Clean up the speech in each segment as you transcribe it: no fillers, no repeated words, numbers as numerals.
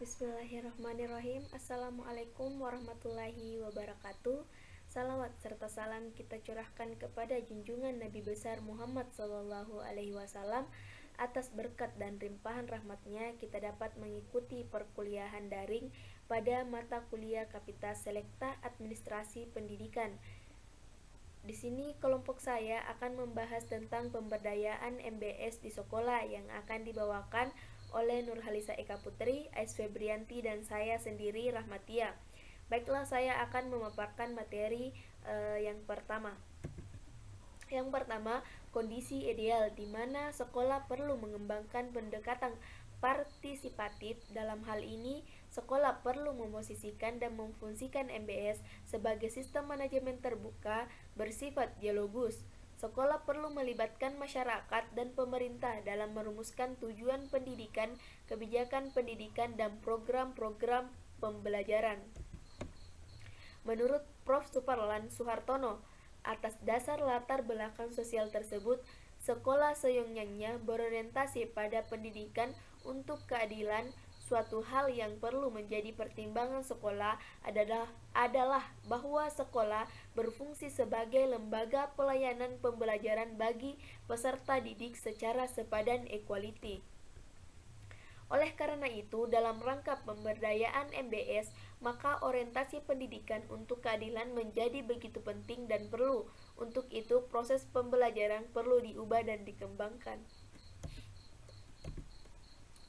Bismillahirrahmanirrahim. Assalamualaikum warahmatullahi wabarakatuh. Salawat serta salam kita curahkan kepada junjungan Nabi besar Muhammad SAW. Atas berkat dan limpahan rahmatnya kita dapat mengikuti perkuliahan daring pada mata kuliah Kapita Selekta Administrasi Pendidikan. Di sini kelompok saya akan membahas tentang pemberdayaan MBS di sekolah yang akan dibawakan oleh Nurhalisa Eka Putri, Ais Febrianti, dan saya sendiri Rahmatia. Baiklah, saya akan memaparkan materi yang pertama. Yang pertama, kondisi ideal di mana sekolah perlu mengembangkan pendekatan partisipatif. Dalam hal ini, sekolah perlu memposisikan dan memfungsikan MBS sebagai sistem manajemen terbuka bersifat dialogus. Sekolah perlu melibatkan masyarakat dan pemerintah dalam merumuskan tujuan pendidikan, kebijakan pendidikan, dan program-program pembelajaran. Menurut Prof. Suparlan Suhartono, atas dasar latar belakang sosial tersebut, sekolah seyogyanya berorientasi pada pendidikan untuk keadilan. Suatu hal yang perlu menjadi pertimbangan sekolah adalah bahwa sekolah berfungsi sebagai lembaga pelayanan pembelajaran bagi peserta didik secara sepadan equality. Oleh karena itu, dalam rangka pemberdayaan MBS, maka orientasi pendidikan untuk keadilan menjadi begitu penting dan perlu. Untuk itu, proses pembelajaran perlu diubah dan dikembangkan.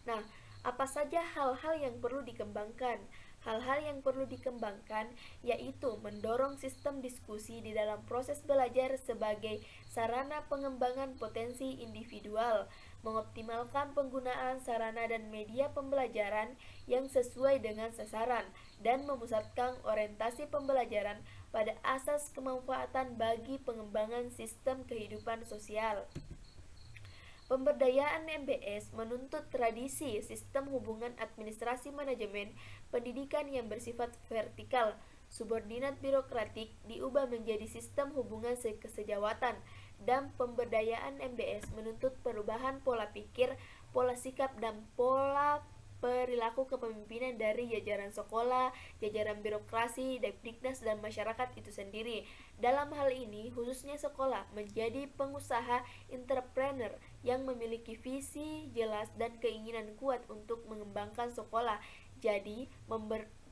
Nah, apa saja hal-hal yang perlu dikembangkan? Hal-hal yang perlu dikembangkan yaitu mendorong sistem diskusi di dalam proses belajar sebagai sarana pengembangan potensi individual, mengoptimalkan penggunaan sarana dan media pembelajaran yang sesuai dengan sasaran, dan memusatkan orientasi pembelajaran pada asas kemanfaatan bagi pengembangan sistem kehidupan sosial. Pemberdayaan MBS menuntut tradisi sistem hubungan administrasi manajemen pendidikan yang bersifat vertikal, subordinat birokratik diubah menjadi sistem hubungan kesejawatan, dan pemberdayaan MBS menuntut perubahan pola pikir, pola sikap, dan pola perilaku kepemimpinan dari jajaran sekolah, jajaran birokrasi, Diknas, dan masyarakat itu sendiri. Dalam hal ini, khususnya sekolah menjadi pengusaha entrepreneur yang memiliki visi jelas dan keinginan kuat untuk mengembangkan sekolah. Jadi,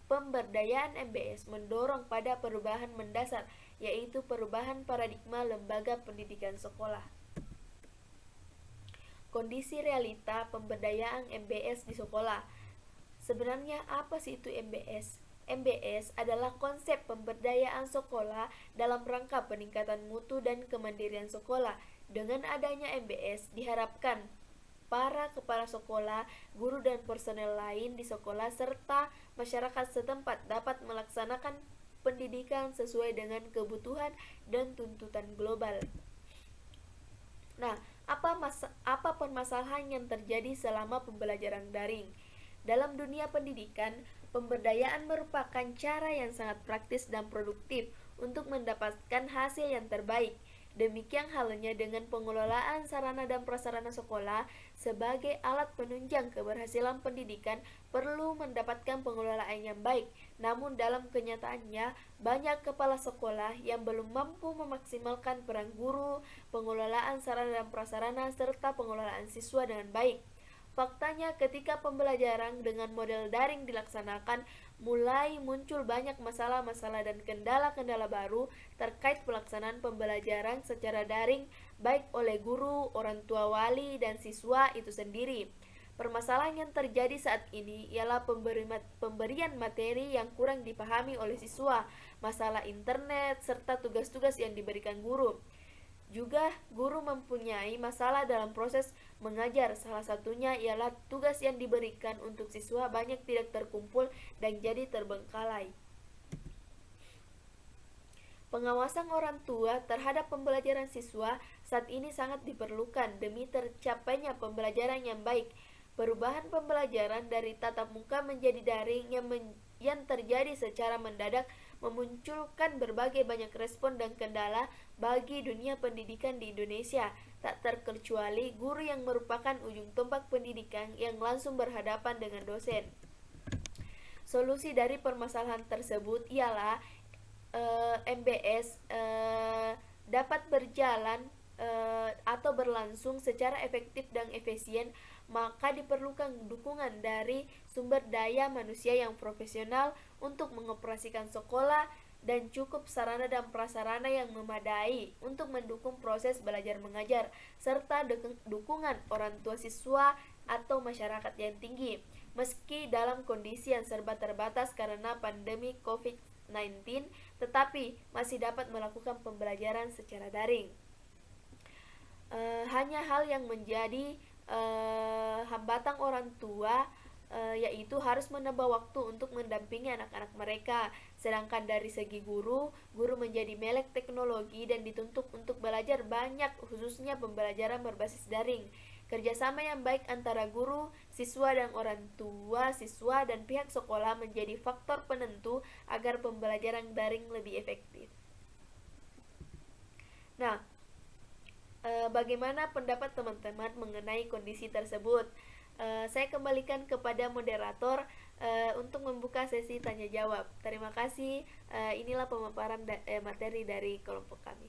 pemberdayaan MBS mendorong pada perubahan mendasar, yaitu perubahan paradigma lembaga pendidikan sekolah. Kondisi realita pemberdayaan MBS di sekolah. Sebenarnya apa sih itu MBS? MBS adalah konsep pemberdayaan sekolah dalam rangka peningkatan mutu dan kemandirian sekolah. Dengan adanya MBS diharapkan para kepala sekolah, guru, dan personel lain di sekolah serta masyarakat setempat dapat melaksanakan pendidikan sesuai dengan kebutuhan dan tuntutan global. Nah, apa permasalahan yang terjadi selama pembelajaran daring? Dalam dunia pendidikan, pemberdayaan merupakan cara yang sangat praktis dan produktif untuk mendapatkan hasil yang terbaik. Demikian halnya dengan pengelolaan sarana dan prasarana sekolah sebagai alat penunjang keberhasilan pendidikan perlu mendapatkan pengelolaan yang baik. Namun dalam kenyataannya, banyak kepala sekolah yang belum mampu memaksimalkan peran guru, pengelolaan sarana dan prasarana, serta pengelolaan siswa dengan baik. Faktanya, ketika pembelajaran dengan model daring dilaksanakan, mulai muncul banyak masalah-masalah dan kendala-kendala baru terkait pelaksanaan pembelajaran secara daring, baik oleh guru, orang tua, wali, dan siswa itu sendiri. Permasalahan yang terjadi saat ini ialah pemberian materi yang kurang dipahami oleh siswa, masalah internet, serta tugas-tugas yang diberikan guru. Juga guru mempunyai masalah dalam proses mengajar, salah satunya ialah tugas yang diberikan untuk siswa banyak tidak terkumpul dan jadi terbengkalai. Pengawasan orang tua terhadap pembelajaran siswa saat ini sangat diperlukan demi tercapainya pembelajaran yang baik. Perubahan pembelajaran dari tatap muka menjadi daring yang terjadi secara mendadak memunculkan berbagai banyak respon dan kendala bagi dunia pendidikan di Indonesia, tak terkecuali guru yang merupakan ujung tombak pendidikan yang langsung berhadapan dengan dosen. Solusi dari permasalahan tersebut ialah MBS dapat berjalan atau berlangsung secara efektif dan efisien, maka diperlukan dukungan dari sumber daya manusia yang profesional untuk mengoperasikan sekolah dan cukup sarana dan prasarana yang memadai untuk mendukung proses belajar mengajar, serta dukungan orang tua siswa atau masyarakat yang tinggi. Meski dalam kondisi yang serba terbatas karena pandemi COVID-19, tetapi masih dapat melakukan pembelajaran secara daring. Hanya hal yang menjadi hambatan orang tua yaitu harus menambah waktu untuk mendampingi anak-anak mereka. Sedangkan dari segi guru menjadi melek teknologi dan dituntut untuk belajar banyak, khususnya pembelajaran berbasis daring. Kerjasama yang baik antara guru, siswa dan orang tua siswa dan pihak sekolah menjadi faktor penentu agar pembelajaran daring lebih efektif. Nah, bagaimana pendapat teman-teman mengenai kondisi tersebut? Saya kembalikan kepada moderator untuk membuka sesi tanya jawab. Terima kasih. Inilah pemaparan materi dari kelompok kami.